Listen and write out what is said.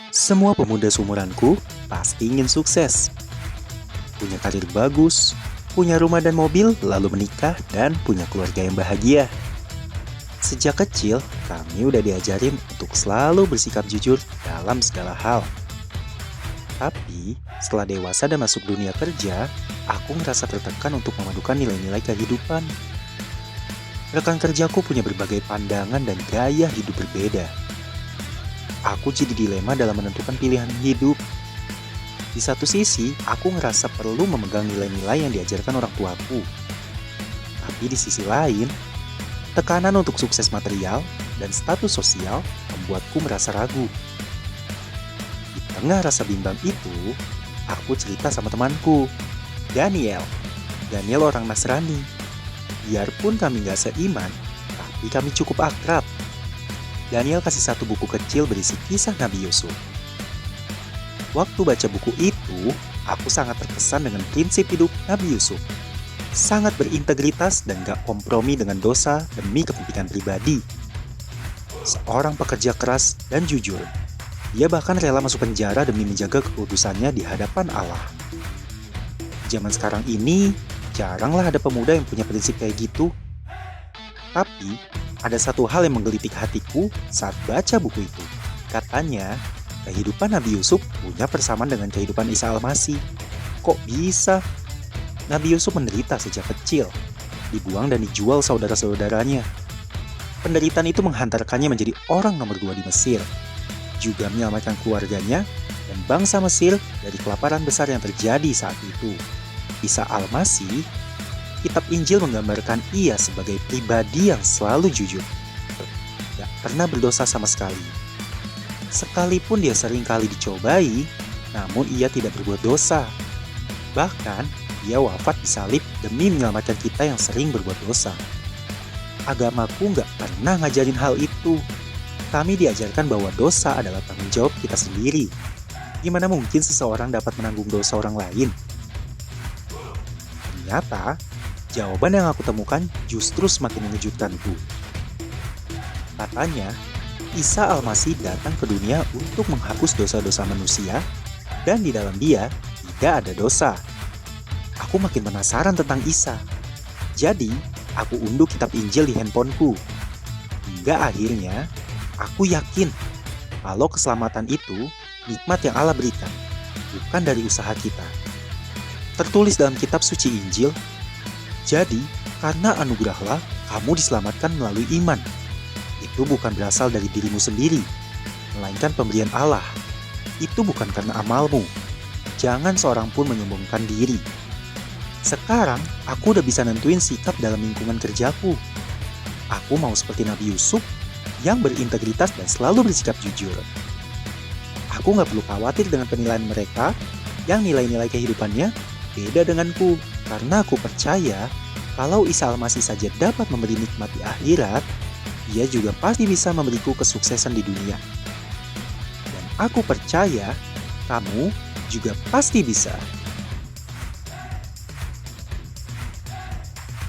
Semua pemuda seumuranku pasti ingin sukses. Punya karir bagus, punya rumah dan mobil, lalu menikah dan punya keluarga yang bahagia. Sejak kecil, kami udah diajarin untuk selalu bersikap jujur dalam segala hal. Tapi, setelah dewasa dan masuk dunia kerja, aku ngerasa tertekan untuk memadukan nilai-nilai kehidupan. Rekan kerjaku punya berbagai pandangan dan gaya hidup berbeda. Aku jadi dilema dalam menentukan pilihan hidup. Di satu sisi, aku ngerasa perlu memegang nilai-nilai yang diajarkan orang tuaku. Tapi di sisi lain, tekanan untuk sukses material dan status sosial membuatku merasa ragu. Di tengah rasa bimbang itu, aku cerita sama temanku, Daniel. Daniel orang Nasrani. Biarpun kami gak seiman, tapi kami cukup akrab. Daniel kasih satu buku kecil berisi kisah Nabi Yusuf. Waktu baca buku itu, aku sangat terkesan dengan prinsip hidup Nabi Yusuf. Sangat berintegritas dan gak kompromi dengan dosa demi kepentingan pribadi. Seorang pekerja keras dan jujur. Dia bahkan rela masuk penjara demi menjaga kekudusannya di hadapan Allah. Zaman sekarang ini, jaranglah ada pemuda yang punya prinsip kayak gitu. Tapi, ada satu hal yang menggelitik hatiku saat baca buku itu. Katanya, kehidupan Nabi Yusuf punya persamaan dengan kehidupan Isa Al-Masih. Kok bisa? Nabi Yusuf menderita sejak kecil, dibuang dan dijual saudara-saudaranya. Penderitaan itu menghantarkannya menjadi orang nomor 2 di Mesir, juga menyelamatkan keluarganya dan bangsa Mesir dari kelaparan besar yang terjadi saat itu. Isa Al-Masih, Kitab Injil menggambarkan ia sebagai pribadi yang selalu jujur. Tidak pernah berdosa sama sekali. Sekalipun dia sering kali dicobai, namun ia tidak berbuat dosa. Bahkan, dia wafat disalib demi menyelamatkan kita yang sering berbuat dosa. Agamaku nggak pernah ngajarin hal itu. Kami diajarkan bahwa dosa adalah tanggung jawab kita sendiri. Gimana mungkin seseorang dapat menanggung dosa orang lain? Ternyata, jawaban yang aku temukan justru semakin mengejutkanku. Katanya, Isa Al-Masih datang ke dunia untuk menghapus dosa-dosa manusia, dan di dalam dia tidak ada dosa. Aku makin penasaran tentang Isa. Jadi, aku unduh kitab Injil di handphoneku. Hingga akhirnya, aku yakin kalau keselamatan itu nikmat yang Allah berikan, bukan dari usaha kita. Tertulis dalam kitab suci Injil, jadi, karena anugerahlah kamu diselamatkan melalui iman. Itu bukan berasal dari dirimu sendiri, melainkan pemberian Allah. Itu bukan karena amalmu. Jangan seorang pun menyombongkan diri. Sekarang, aku udah bisa nentuin sikap dalam lingkungan kerjaku. Aku mau seperti Nabi Yusuf, yang berintegritas dan selalu bersikap jujur. Aku gak perlu khawatir dengan penilaian mereka, yang nilai-nilai kehidupannya beda denganku. Karena aku percaya, kalau Isa Al-Masih saja dapat memberi nikmat di akhirat, Dia juga pasti bisa memberiku kesuksesan di dunia. Dan aku percaya, kamu juga pasti bisa.